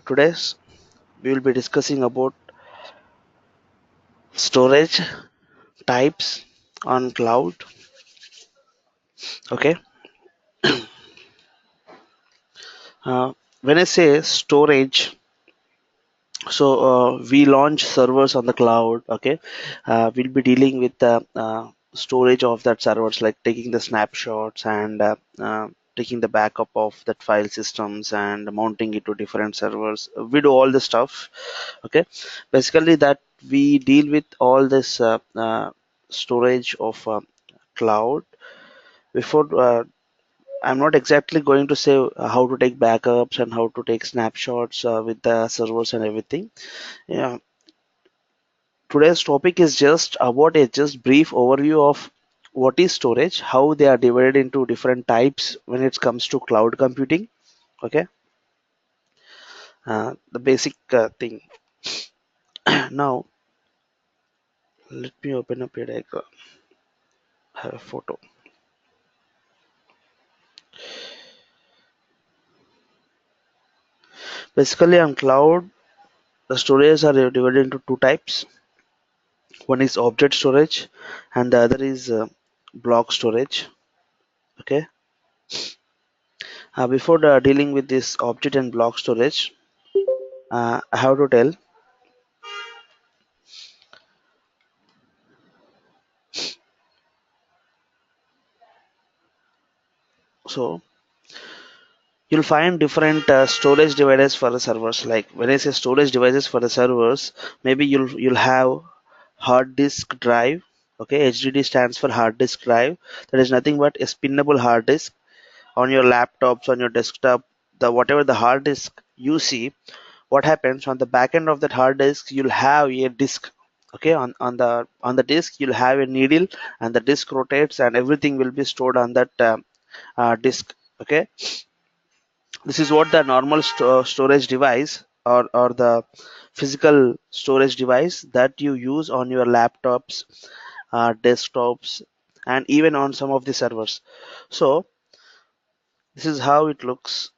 Today's we will be discussing about storage types on cloud. Okay, uh, when I say storage, we launch servers on the cloud. Okay, we'll be dealing with the storage of that servers, like taking the snapshots and taking the backup of that file systems and mounting it to different servers. We do all the stuff. Okay, basically that we deal with all this storage of cloud. Before I'm not exactly going to say how to take backups and how to take snapshots with the servers and everything. Yeah, today's topic is just about a just brief overview of what is storage, how they are divided into different types when it comes to cloud computing. Okay, the basic thing. Now let me open up a diagram. Have a photo. Basically, on cloud, the storage are divided into two types. One is object storage, and the other is block storage. Okay. Before dealing with this object and block storage, I have to tell. So you'll find different storage devices for the servers. Like when I say storage devices for the servers, maybe you'll have hard disk drive. Okay, HDD stands for hard disk drive. That is nothing but a spinnable hard disk on your laptops, on your desktop, the whatever the hard disk you see. What happens on the back end of that hard disk, you'll have a disk. Okay, on the disk you'll have a needle, and the disk rotates and everything will be stored on that disk. Okay, this is what the normal storage device, or the physical storage device that you use on your laptops, desktops, and even on some of the servers. So this is how it looks.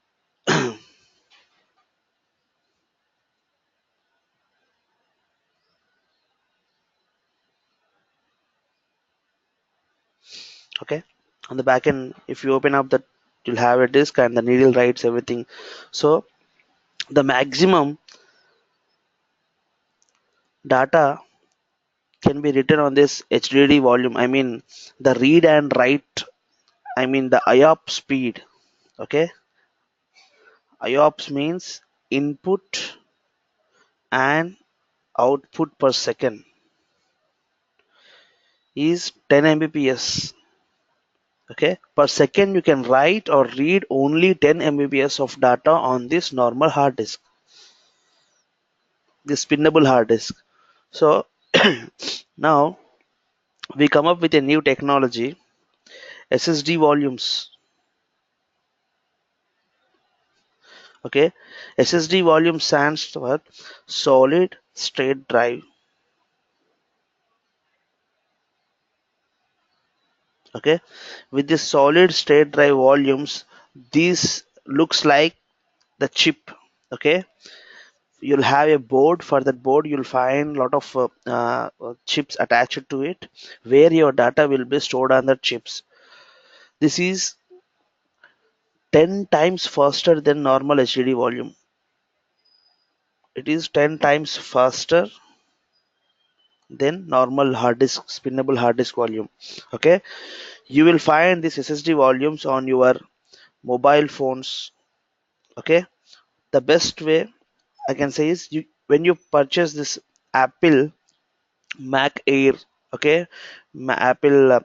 Okay, on the back end, if you open up that, you'll have a disk and the needle writes everything. So the maximum data can be written on this HDD volume. I mean the read and write, I mean the IOP speed. Okay, IOPS means input and output per second is 10 Mbps. Okay, per second you can write or read only 10 Mbps of data on this normal hard disk, this spinnable hard disk. So now we come up with a new technology, SSD volumes. Okay, SSD volume stands for solid state drive. Okay, with this solid state drive volumes, this looks like the chip. Okay, you'll have a board. For that board you'll find a lot of chips attached to it, where your data will be stored on the chips. This is 10 times faster than normal HDD volume. It is 10 times faster than normal hard disk, spinnable hard disk volume. Okay, you will find these SSD volumes on your mobile phones. Okay, the best way I can say is, when you purchase this Apple Mac Air, okay, Apple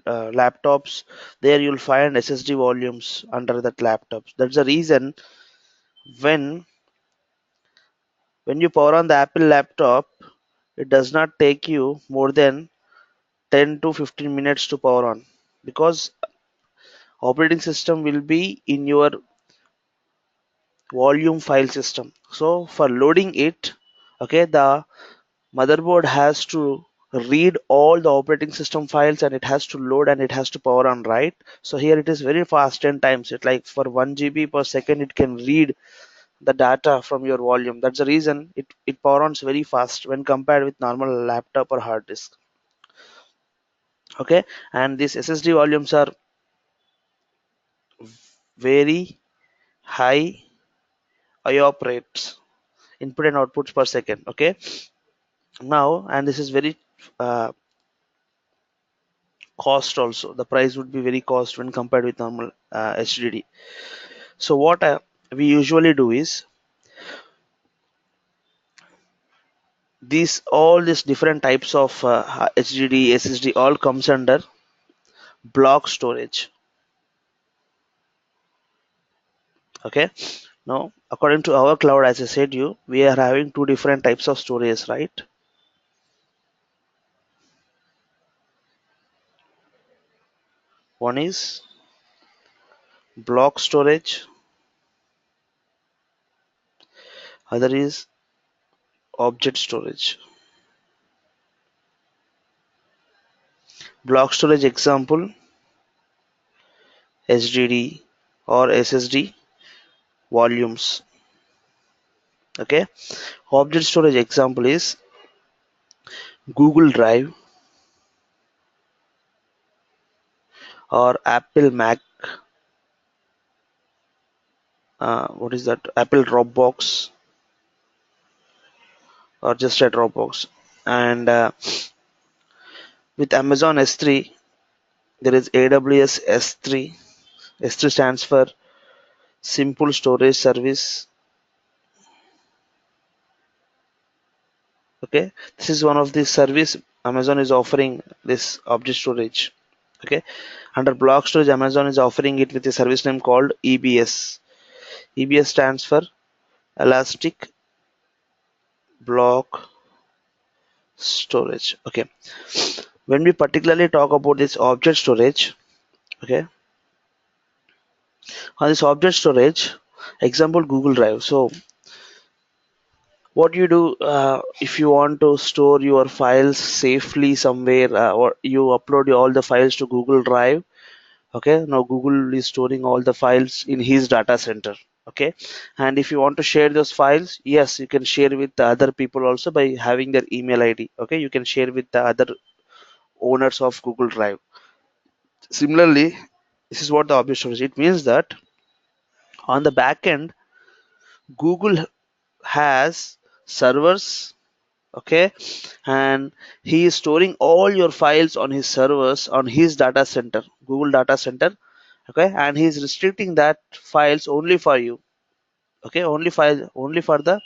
laptops, there you'll find SSD volumes under that laptops. That's the reason when you power on the Apple laptop, it does not take you more than 10 to 15 minutes to power on, because operating system will be in your volume file system. So for loading it, okay, the motherboard has to read all the operating system files, and it has to load and it has to power on, right? So here it is very fast, 10 times. It, like for 1 GB per second, it can read the data from your volume. That's the reason it power ons very fast when compared with normal laptop or hard disk. Okay, and these SSD volumes are very high IOP rates, input and outputs per second. Okay, now, and this is very cost also. The price would be very cost when compared with normal HDD. So what we usually do is all these different types of HDD, SSD all comes under block storage. Okay, now according to our cloud, as I said you, we are having two different types of storage, right? One is block storage, other is object storage. Block storage example HDD or SSD volumes. Okay, object storage example is Google Drive or Apple Mac. What is that? Apple Dropbox or just a Dropbox. And with Amazon S3, there is AWS S3. S3 stands for Simple Storage Service. Okay, this is one of the service Amazon is offering, this object storage. Okay, under block storage, Amazon is offering it with a service name called EBS. EBS stands for Elastic Block Storage. Okay, when we particularly talk about this object storage, okay, on this object storage example Google Drive. So what you do if you want to store your files safely somewhere, or you upload all the files to Google Drive. Okay, now Google is storing all the files in his data center. Okay, and if you want to share those files, yes, you can share with the other people also by having their email ID. Okay, you can share with the other owners of Google Drive. Similarly, this is what the object storage, it means that on the back end Google has servers. Okay, and he is storing all your files on his servers on his data center, Google data center. Okay, and he is restricting that files only for you. Okay, only for the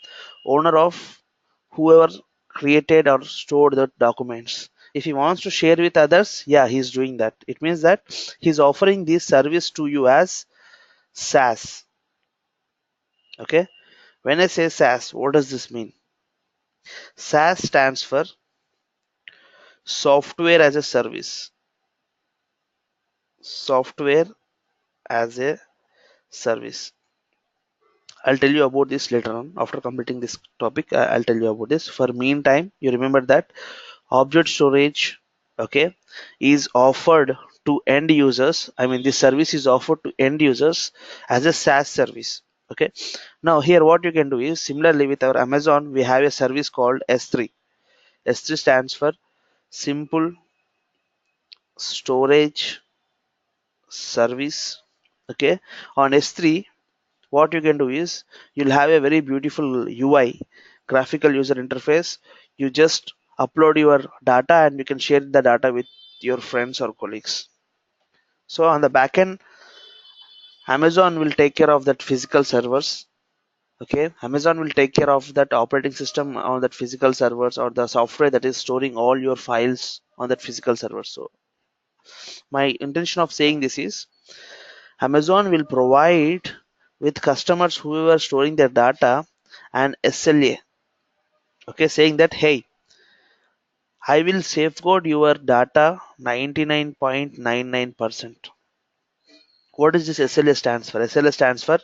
owner of whoever created or stored the documents. If he wants to share with others, yeah, he's doing that. It means that he's offering this service to you as SaaS. Okay, when I say SaaS, what does this mean? SaaS stands for software as a service. Software as a service. I'll tell you about this later on. After completing this topic, I'll tell you about this. For meantime, you remember that object storage, okay, is offered to end users. I mean, this service is offered to end users as a SaaS service. Okay. Now here, what you can do is similarly with our Amazon, we have a service called S3. S3 stands for Simple Storage Service. Okay. On S3, what you can do is you'll have a very beautiful UI, graphical user interface. You just upload your data and you can share the data with your friends or colleagues. So on the back end, Amazon will take care of that physical servers. Okay, Amazon will take care of that operating system on that physical servers or the software that is storing all your files on that physical server. So my intention of saying this is Amazon will provide with customers who are storing their data an SLA. Okay, saying that, hey, I will safeguard your data 99.99%. What does this SLA stands for? SLA stands for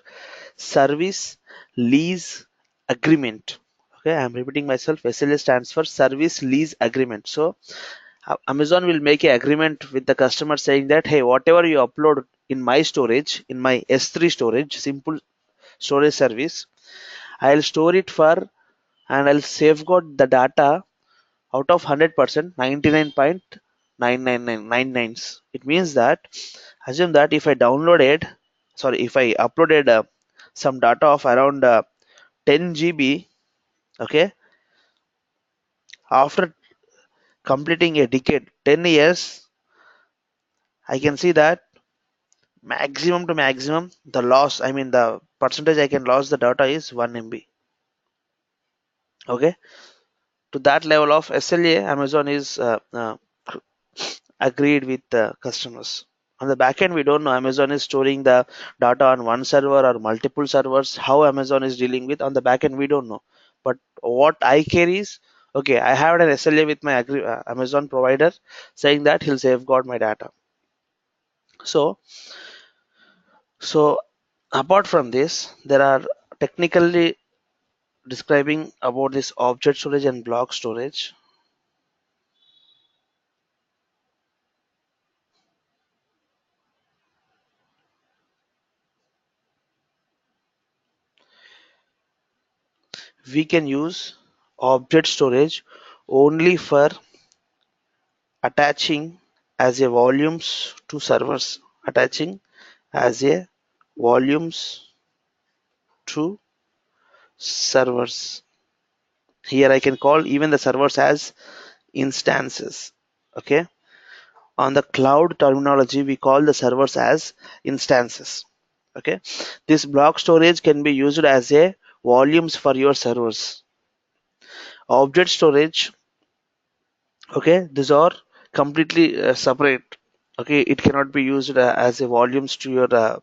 Service Lease Agreement. Okay, I'm repeating myself. SLA stands for Service Lease Agreement. So Amazon will make an agreement with the customer saying that, hey, whatever you upload in my storage, in my S3 storage, simple storage service. I'll store it for and I'll safeguard the data out of 100%, 99.99999s. It means that assume that if I downloaded, sorry, if I uploaded some data of around 10 GB, okay, after completing a decade, 10 years, I can see that maximum to maximum, the loss, I mean the percentage I can lose the data is 1 MB. Okay, to that level of SLA, Amazon is agreed with the customers. On the back end, we don't know Amazon is storing the data on one server or multiple servers. How Amazon is dealing with on the back end, we don't know. But what I care is, okay, I have an SLA with my Amazon provider saying that he'll safeguard my data. So, so apart from this, there are technically describing about this object storage and block storage. We can use object storage only for attaching as a volumes to servers, attaching as a volumes to servers. Here I can call even the servers as instances. Okay, on the cloud terminology we call the servers as instances. Okay, this block storage can be used as a volumes for your servers. Object storage, okay, these are completely separate. Okay, it cannot be used as a volumes to your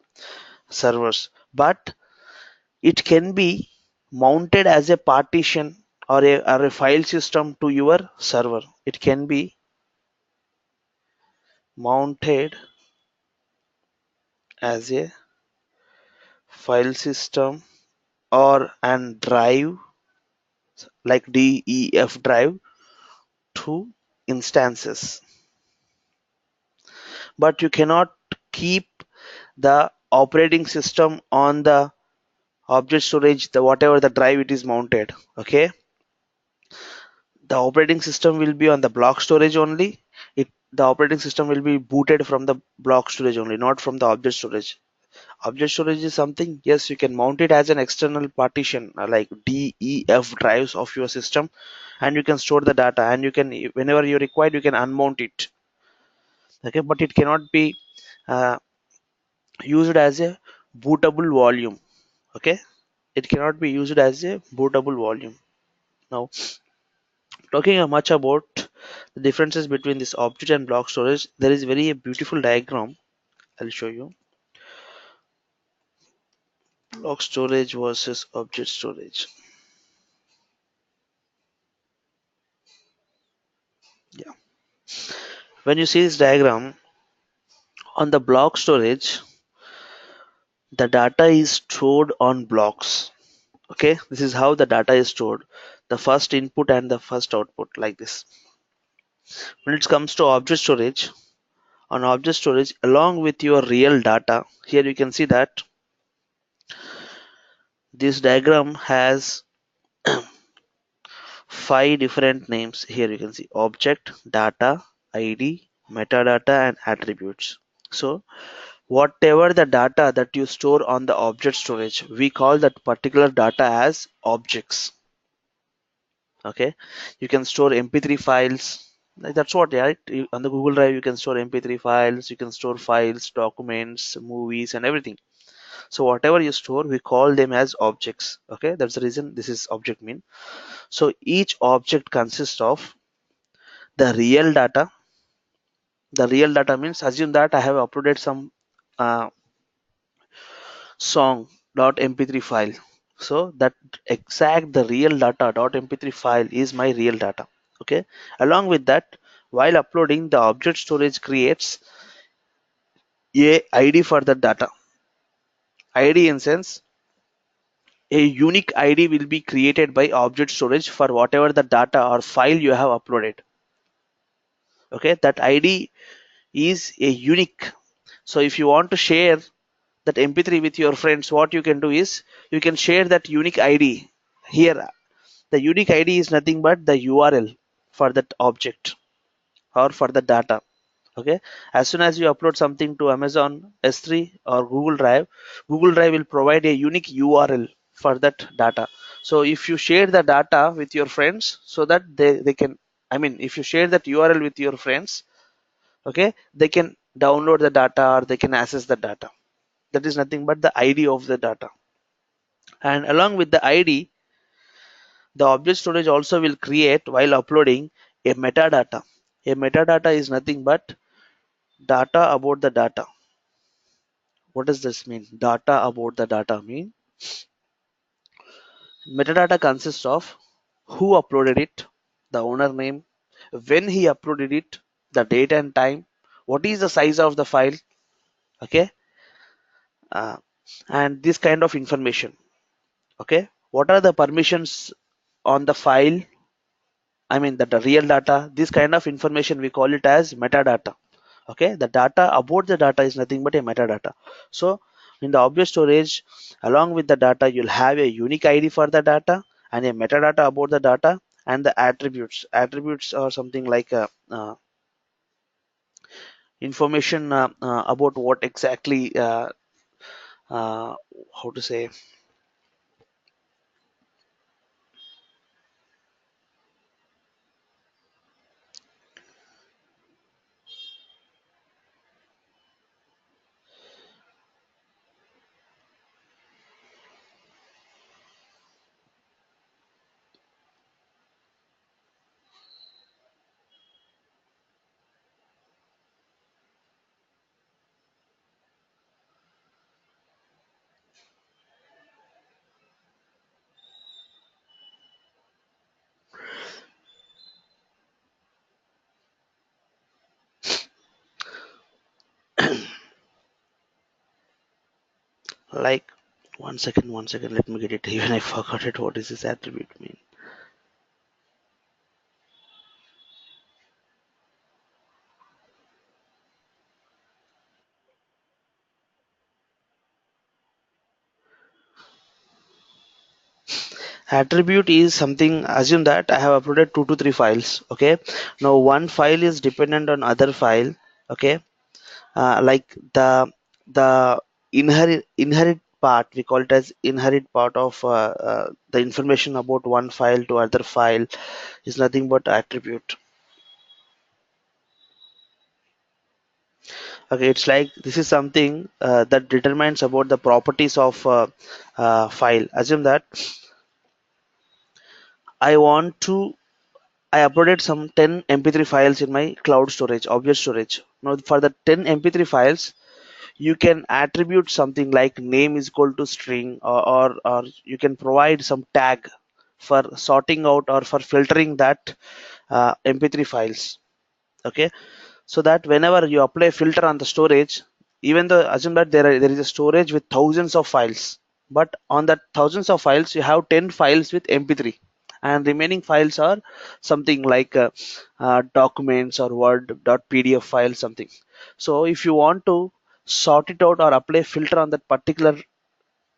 servers, but it can be mounted as a partition or a file system to your server. It can be mounted as a file system or an drive like DEF drive to instances, but you cannot keep the operating system on the object storage, the whatever the drive it is mounted. Okay, the operating system will be on the block storage only. The operating system will be booted from the block storage only, not from the object storage. Object storage is something, yes, you can mount it as an external partition like DEF drives of your system, and you can store the data, and you can, whenever you require, you can unmount it. Okay, but it cannot be uh, used as a bootable volume. Okay, it cannot be used as a bootable volume. Now, talking much about the differences between this object and block storage, there is very a beautiful diagram. I'll show you. Block storage versus object storage. Yeah. When you see this diagram, on the block storage, the data is stored on blocks. Okay, this is how the data is stored. The first input and the first output like this. When it comes to object storage, on object storage, along with your real data, here you can see that this diagram has five different names. Here you can see object, data, ID, metadata, and attributes. So whatever the data that you store on the object storage, we call that particular data as objects. Okay, you can store mp3 files, like that's what, right? On the Google Drive you can store mp3 files, you can store files, documents, movies, and everything. So whatever you store, we call them as objects. Okay, that's the reason this is object mean. So each object consists of the real data. The real data means, assume that I have uploaded some uh, song .mp3 file. So that exact the real data .mp3 file is my real data. Okay, along with that, while uploading, the object storage creates a ID for the data. ID in sense, a unique ID will be created by object storage for whatever the data or file you have uploaded. Okay, that ID is a unique. So if you want to share that MP3 with your friends, what you can do is you can share that unique ID. Here, the unique ID is nothing but the URL for that object or for the data. Okay, as soon as you upload something to Amazon S3 or Google Drive will provide a unique URL for that data. So if you share the data with your friends, so that they can, I mean, if you share that URL with your friends, okay, they can download the data or they can access the data. That is nothing but the ID of the data. And along with the ID, the object storage also will create while uploading a metadata. A metadata is nothing but data about the data. What does this mean? Data about the data mean metadata consists of who uploaded it, the owner name, when he uploaded it, the date and time, what is the size of the file, okay, uh, and this kind of information. Okay, what are the permissions on the file? I mean that the real data. This kind of information we call it as metadata. Okay, the data about the data is nothing but a metadata. So in the object storage, along with the data, you'll have a unique ID for the data and a metadata about the data and the attributes are something like information about what exactly uh, how to say. Like, one second, let me get it. Even I forgot it. What is this attribute mean? Attribute is something, assume that I have uploaded 2 to 3 files. Okay, now one file is dependent on other file. Okay, like the inherit part, we call it as inherit part of the information about one file to other file is nothing but attribute. Okay, it's like this is something that determines about the properties of file. Assume that I want to I uploaded some 10 MP3 files in my cloud storage, object storage. Now for the 10 MP3 files, you can attribute something like name is equal to string, or you can provide some tag for sorting out or for filtering that MP3 files. Okay, so that whenever you apply a filter on the storage, even though assume that there is a storage with thousands of files, but on that thousands of files you have 10 files with MP3 and remaining files are something like documents or word .pdf file something. So if you want to sort it out or apply filter on that particular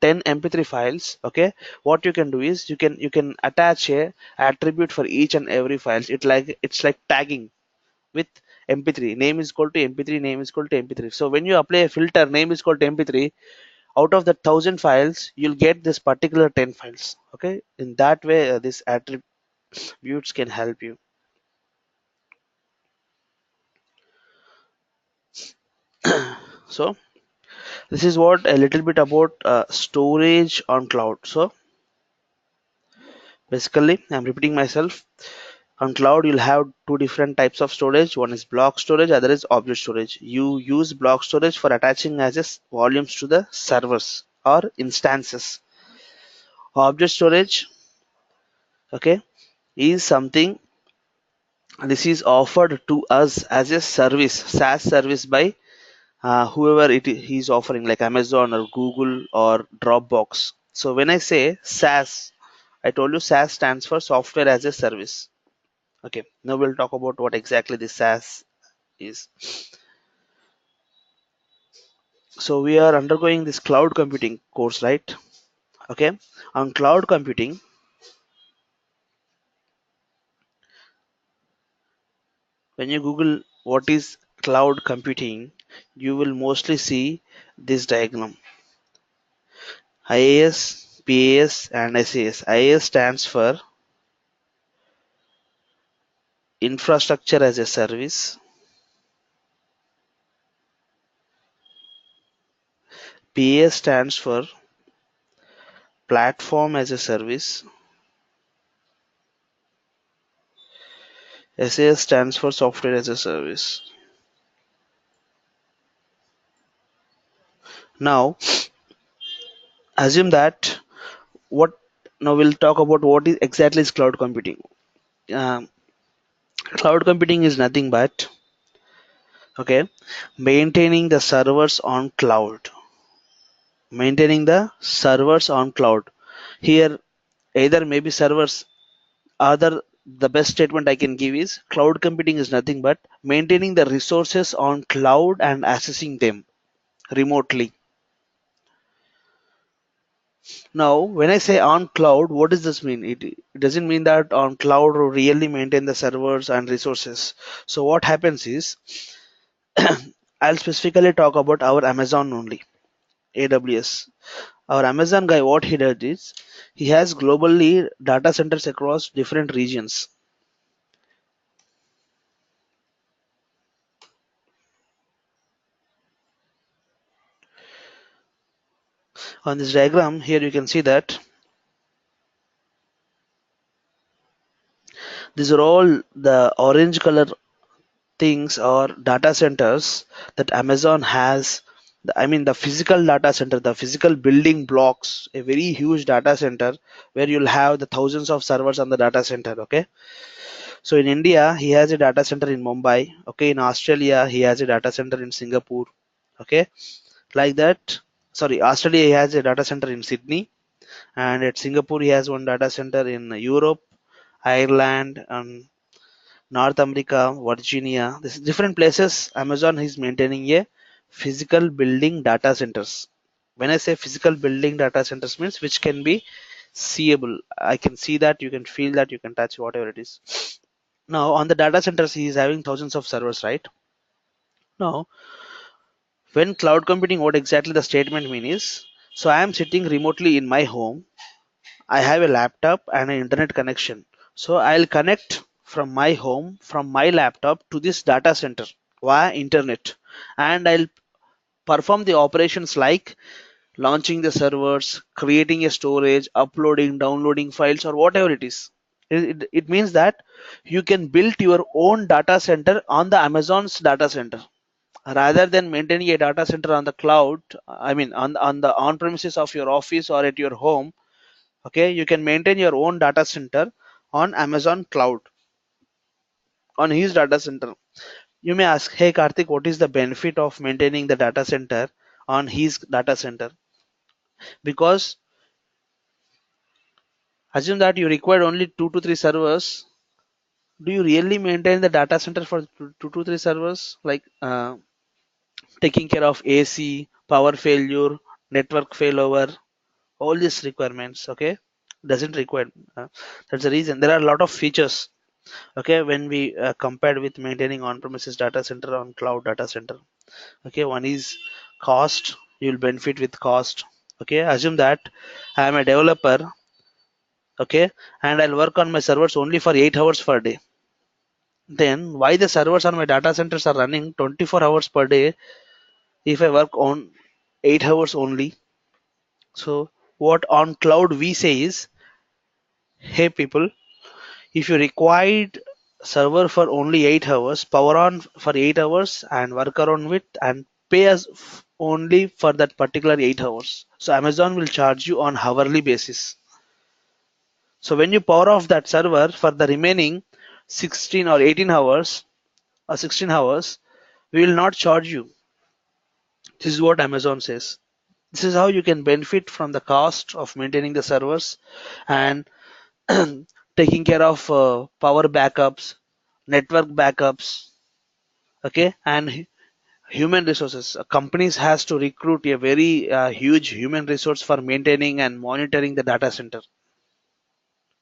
10 mp3 files, okay, what you can do is you can attach a attribute for each and every files. It's like tagging with mp3, name is equal to mp3, name is equal to mp3. So when you apply a filter name is equal to mp3, out of the 1,000 files you'll get this particular 10 files. Okay, in that way this attributes can help you. So this is what a little bit about storage on cloud. So basically I'm repeating myself. On cloud you'll have two different types of storage. One is block storage, other is object storage. You use block storage for attaching as volumes to the servers or instances. Object storage, okay, is something, this is offered to us as a service, SaaS service by whoever he's offering, like Amazon or Google or Dropbox. So when I say SaaS, I told you SaaS stands for software as a service. Okay, now we'll talk about what exactly this SaaS is. So we are undergoing this cloud computing course, right? Okay. On cloud computing, when you Google what is cloud computing, you will mostly see this diagram: IaaS, PaaS, and SaaS. IaaS stands for Infrastructure as a Service. PaaS stands for Platform as a Service. SaaS stands for Software as a Service. Now, assume that what now we'll talk about what is exactly is cloud computing. Um, Cloud computing is nothing but okay, maintaining the servers on cloud. Maintaining the servers on cloud. Here, either maybe servers. Other the best statement I can give is cloud computing is nothing but maintaining the resources on cloud and accessing them remotely. Now, when I say on cloud, what does this mean? It doesn't mean that on cloud will really maintain the servers and resources. So what happens is I'll specifically talk about our Amazon only, AWS. Our Amazon guy, what he does is he has globally data centers across different regions. On this diagram here, you can see that these are all the orange color things or data centers that Amazon has. I mean, the physical data center, the physical building blocks, a very huge data center where you'll have the thousands of servers on the data center. Okay. So in India, he has a data center in Mumbai. Okay. In Australia, he has a data center in Singapore. Okay. Like that. Sorry, Australia, he has a data center in Sydney. And at Singapore, he has one data center in Europe, Ireland, and North America, Virginia, this is different places. Amazon is maintaining a physical building data centers. When I say physical building data centers means which can be seeable. I can see that, you can feel that, you can touch whatever it is. Now on the data centers, he is having thousands of servers, right? Now, when cloud computing, what exactly the statement mean is, so I am sitting remotely in my home. I have a laptop and an internet connection. So I'll connect from my home, from my laptop to this data center via internet. And I'll perform the operations like launching the servers, creating a storage, uploading, downloading files, or whatever it is. It means that you can build your own data center on the Amazon's data center rather than maintaining a data center on the cloud. I mean, on the on premises of your office or at your home. Okay, you can maintain your own data center on Amazon cloud, on his data center. You may ask, hey Karthik, what is the benefit of maintaining the data center on his data center? Because assume that you require only 2 to 3 servers. Do you really maintain the data center for 2 to 3 servers, like taking care of AC, power failure, network failover, all these requirements? Okay, doesn't require. That's the reason there are a lot of features. Okay, when we compared with maintaining on-premises data center on cloud data center. Okay, one is cost. You'll benefit with cost. Okay, assume that I am a developer. Okay, and I'll work on my servers only for 8 hours per day. Then why the servers on my data centers are running 24 hours per day if I work on 8 hours only? So what on cloud we say is, hey people, if you required server for only 8 hours, power on for 8 hours and work around with and pay us only for that particular 8 hours. So Amazon will charge you on hourly basis. So when you power off that server for the remaining 16 or 18 hours or 16 hours, we will not charge you. This is what Amazon says. This is how you can benefit from the cost of maintaining the servers and taking care of power backups, network backups. Okay, and Human resources. Companies has to recruit a very huge human resource for maintaining and monitoring the data center.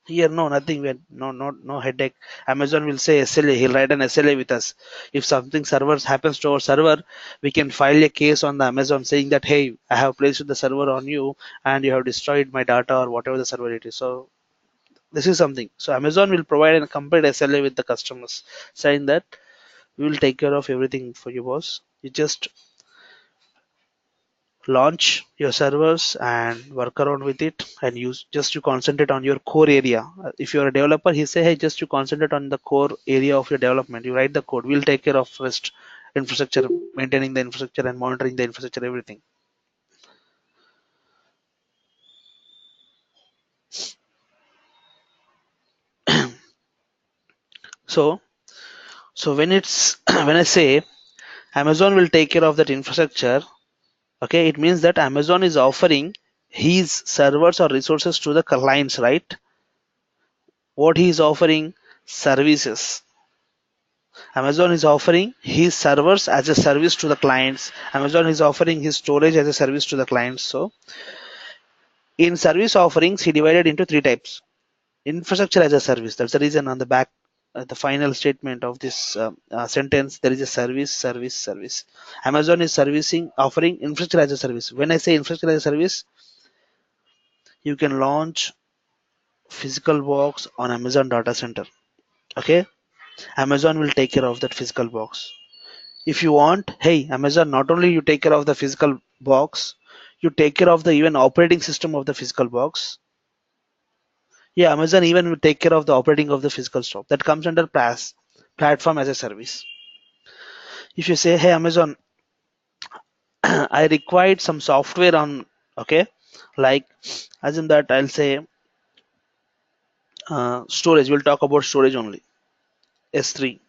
Here, no, nothing. No headache. Amazon will say SLA. He'll write an SLA with us. If something servers happens to our server, we can file a case on the Amazon saying that, hey, I have placed the server on you and you have destroyed my data or whatever the server it is. So this is something. So Amazon will provide a complete SLA with the customers, saying that we will take care of everything for you, boss. You just launch your servers and work around with it and use just to concentrate on your core area. If you're a developer, he say, hey, just to concentrate on the core area of your development. You write the code, we'll take care of rest infrastructure, maintaining the infrastructure and monitoring the infrastructure, everything. So so when it's when I say Amazon will take care of that infrastructure, okay, it means that Amazon is offering his servers or resources to the clients, right? What he is offering? Services. Amazon is offering his servers as a service to the clients. Amazon is offering his storage as a service to the clients. So in service offerings, he divided into three types. Infrastructure as a service. That's the reason on the back, the final statement of this sentence, there is a service, service, service. Amazon is offering infrastructure as a service. When I say infrastructure as a service, you can launch physical box on Amazon data center. Okay, Amazon will take care of that physical box. If you want, hey, Amazon, not only you take care of the physical box, you take care of the even operating system of the physical box. Yeah, Amazon even will take care of the operating of the physical store. That comes under PaaS, platform as a service. If you say, hey, Amazon, I required some software on, okay, like as in that I'll say storage. We'll talk about storage only, S3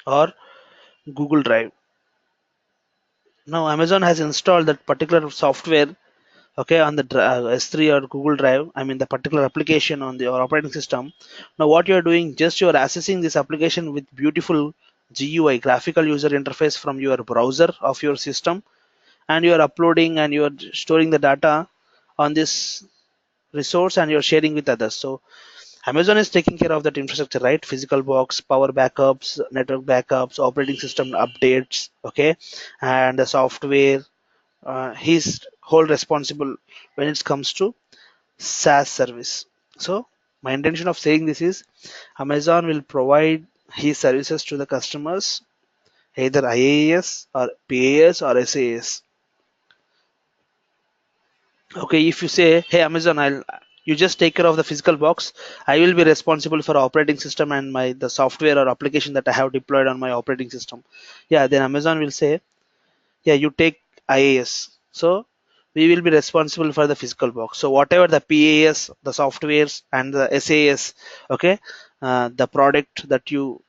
or Google Drive. Now Amazon has installed that particular software, okay, on the S3 or Google Drive. I mean the particular application on your operating system. Now what you're doing, just you're accessing this application with beautiful GUI, graphical user interface, from your browser of your system, and you're uploading and you're storing the data on this resource and you're sharing with others. So Amazon is taking care of that infrastructure, right? Physical box, power backups, network backups, operating system updates, okay, and the software. He's whole responsible when it comes to SaaS service. So my intention of saying this is Amazon will provide his services to the customers, either IaaS or PaaS or SaaS. Okay, if you say, hey Amazon, you just take care of the physical box. I will be responsible for operating system and the software or application that I have deployed on my operating system. Yeah, then Amazon will say, yeah, you take IaaS. So we will be responsible for the physical box. So whatever the PaaS, the softwares and the SaaS, okay, the product that you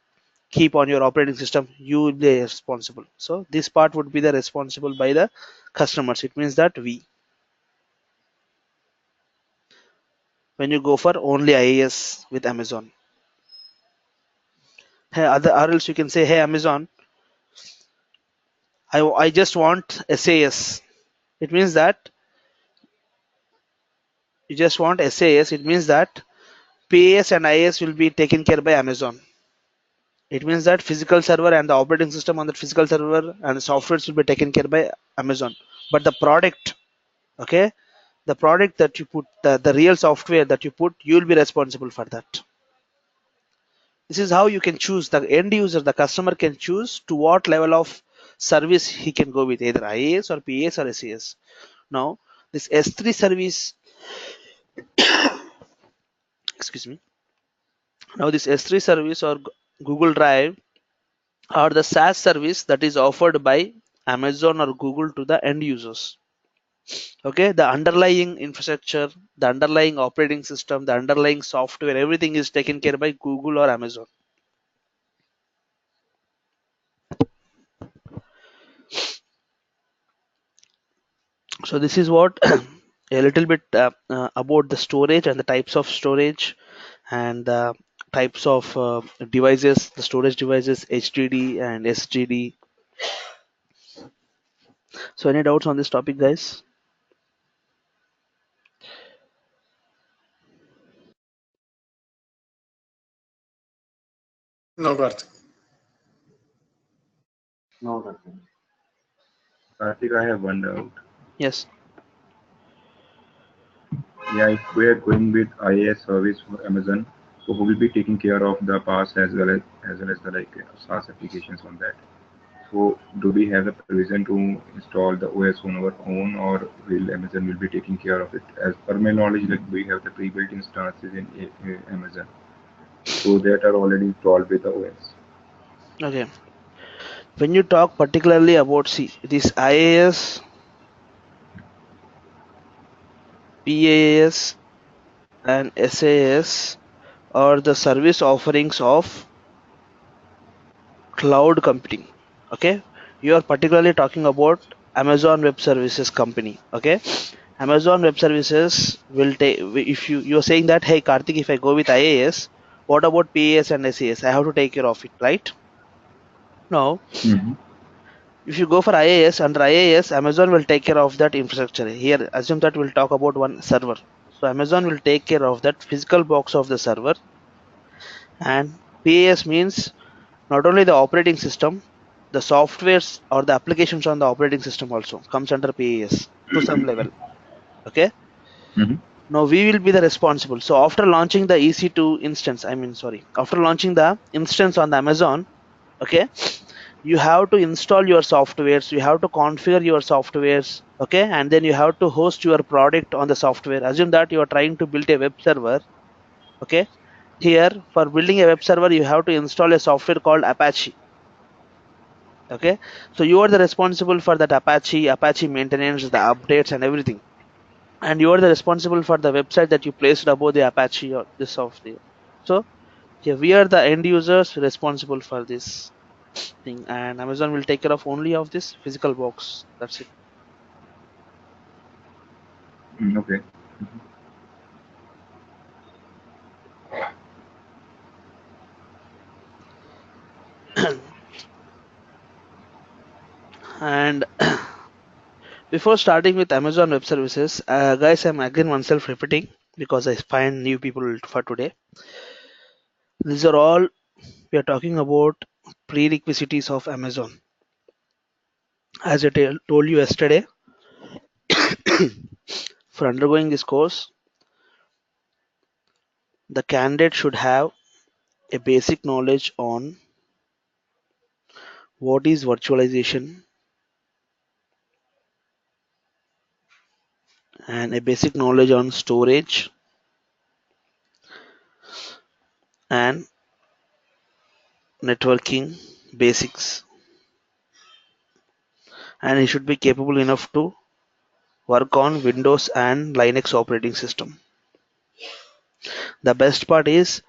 keep on your operating system, you will be responsible. So this part would be the responsible by the customers. It means that we, when you go for only IaaS with Amazon, hey, other or else you can say, hey Amazon, I just want SaaS. It means that you just want SaaS. It means that PaaS and IaaS will be taken care by Amazon. It means that physical server and the operating system on that physical server and the softwares will be taken care by Amazon. But the product, okay, the product that you put, the real software that you put, you will be responsible for that. This is how you can choose. The end user, the customer can choose to what level of service he can go with, either IaaS or PaaS or SaaS. Now, this S3 service, excuse me. Now, this S3 service or Google Drive or the SaaS service that is offered by Amazon or Google to the end users. Okay, the underlying infrastructure, the underlying operating system, the underlying software, everything is taken care by Google or Amazon. So this is what a little bit about the storage and the types of storage and the types of devices, the storage devices, HDD and SSD. So any doubts on this topic, guys? No, Karthik. No, nothing. Karthik, I have one doubt. Yes. Yeah, if we are going with IaaS service for Amazon, so who will be taking care of the PaaS as well as the like SaaS applications on that? So do we have the provision to install the OS on our own, or will Amazon will be taking care of it? As per my knowledge, like we have the pre-built instances in Amazon, so that are already installed with the OS. Okay. When you talk particularly about this IaaS, PaaS, and SaaS are the service offerings of cloud computing. Okay, you are particularly talking about Amazon Web Services company. Okay, Amazon Web Services will take, if you're saying that, hey Karthik, if I go with IaaS, what about PaaS and SaaS? I have to take care of it, right? No, Mm-hmm. if you go for IaaS, under IaaS, Amazon will take care of that infrastructure. Here, assume that we'll talk about one server. So Amazon will take care of that physical box of the server, and PaaS means not only the operating system, the softwares or the applications on the operating system also comes under PaaS to some level. Okay. Mm-hmm. Now we will be the responsible. So after launching the EC2 instance, after launching the instance on the Amazon, okay, you have to install your softwares, you have to configure your softwares, okay, and then you have to host your product on the software. Assume that you are trying to build a web server, okay. Here, for building a web server, you have to install a software called Apache. Okay, so you are the responsible for that Apache maintenance, the updates and everything, and you are the responsible for the website that you placed above the Apache or this software. So yeah, we are the end users responsible for this thing, and Amazon will take care of only of this physical box. That's Okay. it. And before starting with Amazon Web Services, guys, I'm again oneself repeating because I find new people for today. These are all we are talking about prerequisites of Amazon. As I told you yesterday, for undergoing this course, the candidate should have a basic knowledge on what is virtualization and a basic knowledge on storage and networking basics, and he should be capable enough to work on Windows and Linux operating system. The best part is,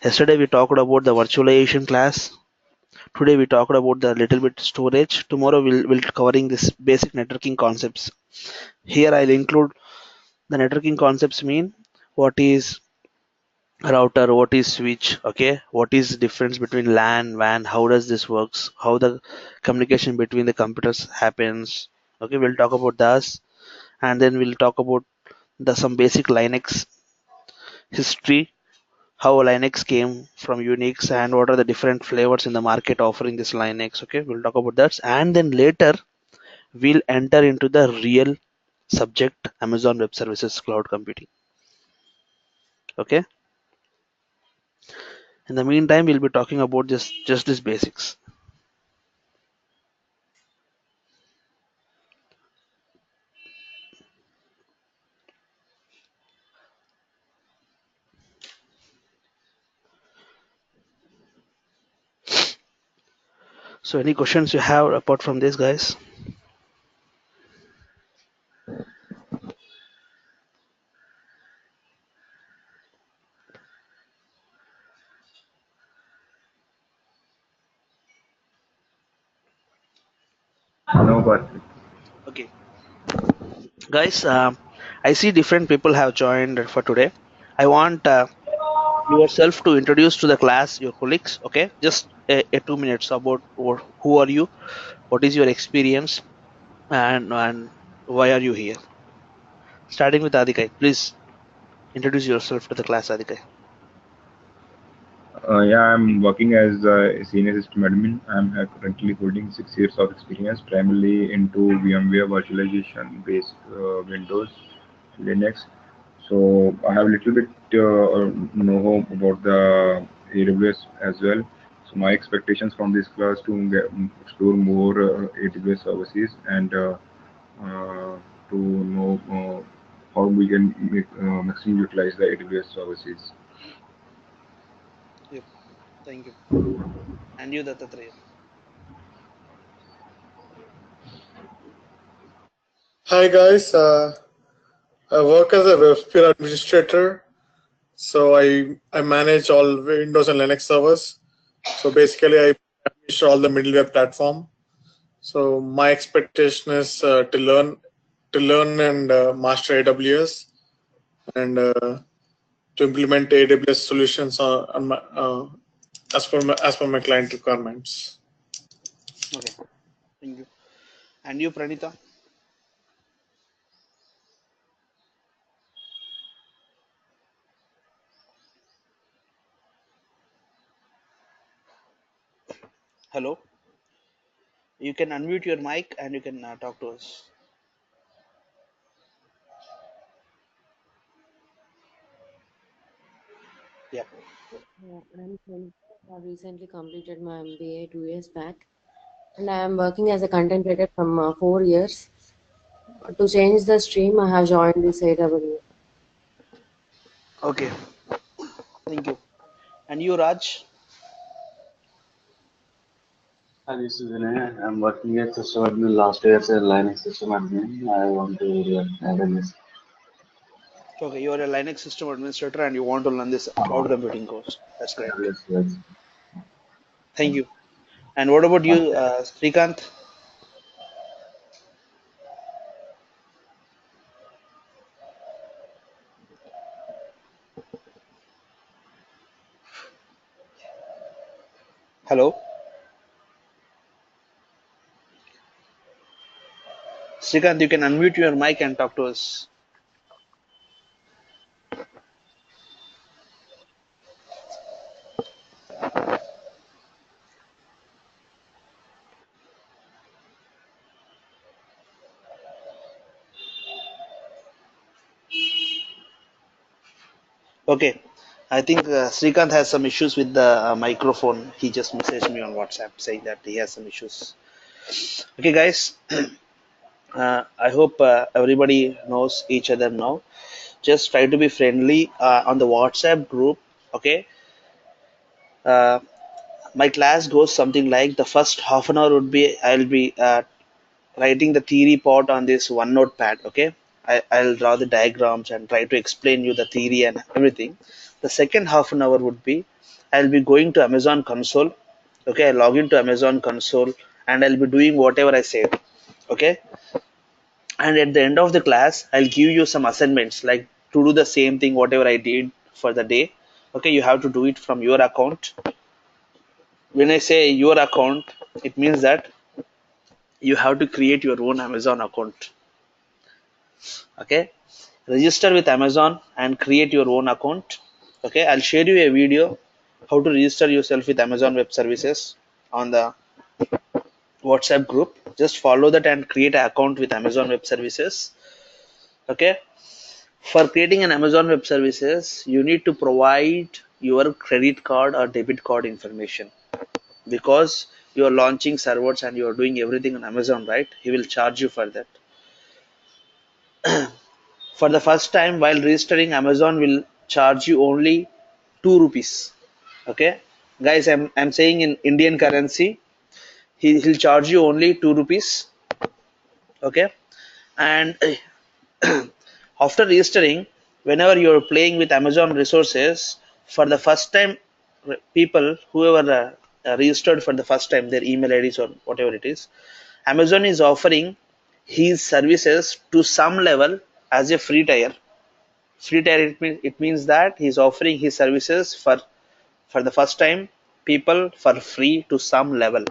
yesterday we talked about the virtualization class. Today we talked about the little bit storage. Tomorrow we'll covering this basic networking concepts. Here I'll include the networking concepts mean what is router, what is switch, okay, what is the difference between LAN, WAN, how does this works, how the communication between the computers happens. Okay, we'll talk about this, and then we'll talk about the some basic Linux history, how Linux came from Unix and what are the different flavors in the market offering this Linux. Okay, we'll talk about that, and then later we'll enter into the real subject, Amazon Web Services cloud computing. Okay, in the meantime we'll be talking about just these basics. So any questions you have apart from this, guys? No, but Okay, guys, I see different people have joined for today. I want yourself to introduce to the class your colleagues. Okay, just a 2 minutes about who are you, what is your experience, and why are you here? Starting with Adikai, please introduce yourself to the class, Adikai. Yeah, I'm working as a senior system admin. I'm currently holding 6 years of experience, primarily into VMware virtualization based Windows, Linux. So I have a little bit know about the AWS as well. So my expectations from this class to explore more AWS services and to know how we can make, maximum utilize the AWS services. Yep. Thank you. And you, Dattatreya. Hi guys, I work as a WebSphere administrator. So I manage all Windows and Linux servers. So basically, I administer all the middleware platform. So my expectation is to learn and master AWS and to implement AWS solutions as per my client requirements. Okay. Thank you. And you, Pranita. Hello. You can unmute your mic and you can talk to us. Yep. I'm Pranita. I have recently completed my MBA 2 years back, and I am working as a content writer from 4 years. To change the stream, I have joined this AW. Okay. Thank you. And you, Raj. Hi, this is Vinay. I'm working at system admin last year as a Linux system admin. I want to learn this. Okay, you are a Linux system administrator and you want to learn this cloud computing course. That's great. Yes, yes. Thank you. And what about you, Okay. Srikanth? Hello. Srikanth, you can unmute your mic and talk to us. Okay. I think Srikanth has some issues with the microphone. He just messaged me on WhatsApp saying that he has some issues. Okay, guys. I hope everybody knows each other now. Just try to be friendly on the WhatsApp group. Okay. Uh, my class goes something like the first half an hour would be I'll be writing the theory part on this OneNote pad. Okay, I'll draw the diagrams and try to explain you the theory and everything. The second half an hour would be I'll be going to Amazon console. Okay, I log into Amazon console and I'll be doing whatever I said. Okay, and at the end of the class I'll give you some assignments like to do the same thing whatever I did for the day. Okay, you have to do it from your account. When I say your account, it means that you have to create your own Amazon account. Okay, register with Amazon and create your own account. Okay, I'll share you a video how to register yourself with Amazon Web Services on the WhatsApp group. Just follow that and create an account with Amazon Web Services. Okay, for creating an Amazon Web Services, you need to provide your credit card or debit card information because you are launching servers and you are doing everything on Amazon, right? He will charge you for that. For the first time while registering, Amazon will charge you only 2 rupees. Okay, guys, I'm saying in Indian currency, he'll charge you only 2 rupees. Okay, and after registering, whenever you're playing with Amazon resources, for the first time, people whoever registered for the first time, their email IDs or whatever it is, Amazon is offering his services to some level as a free tier. Free tier, it means that he's offering his services for the first time people for free to some level.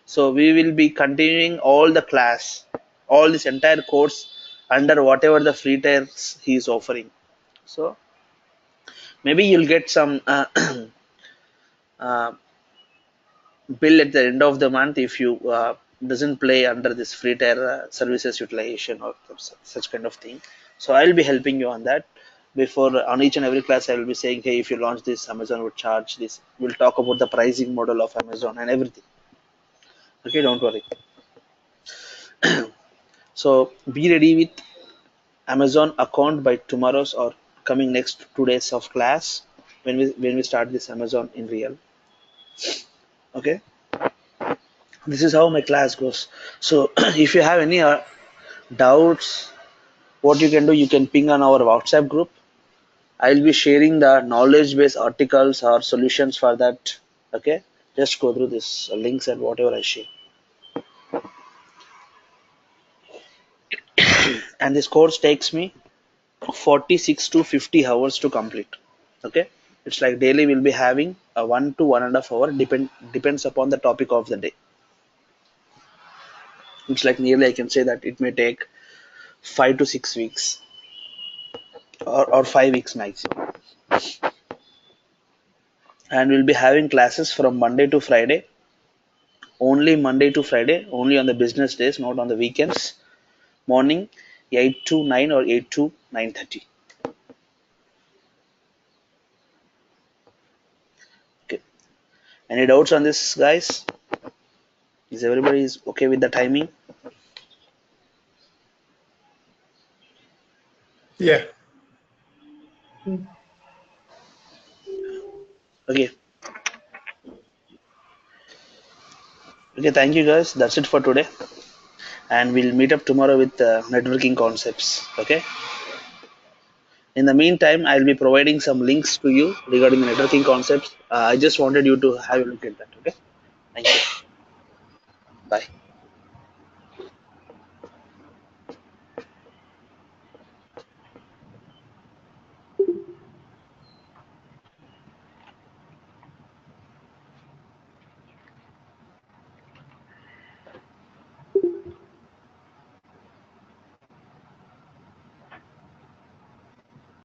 So we will be continuing all the class all this entire course under whatever the free tiers he is offering. So maybe you'll get some uh, bill at the end of the month if you doesn't play under this free tier services utilization or such kind of thing. So I'll be helping you on that. Before on each and every class I will be saying, hey, if you launch this, Amazon would charge this. We'll talk about the pricing model of Amazon and everything. Okay, don't worry. So be ready with Amazon account by tomorrow's or coming next 2 days of class when we start this Amazon in real. Okay, this is how my class goes. So if you have any doubts, what you can do, you can ping on our WhatsApp group. I'll be sharing the knowledge based articles or solutions for that. Okay, just go through this links and whatever I share. And this course takes me 46 to 50 hours to complete. Okay, it's like daily we'll be having a 1 to 1.5 hour, depends upon the topic of the day. It's like nearly I can say that it may take 5 to 6 weeks or 5 weeks maximum. And we'll be having classes from Monday to Friday, only Monday to Friday, only on the business days, not on the weekends. Morning 8 to 9 or 8 to 9:30. Okay. Any doubts on this, guys? Is everybody is okay with the timing? Yeah. Okay. Okay. Thank you, guys. That's it for today, and we'll meet up tomorrow with networking concepts. Okay. In the meantime, I'll be providing some links to you regarding the networking concepts. I just wanted you to have a look at that. Okay. Thank you. Bye.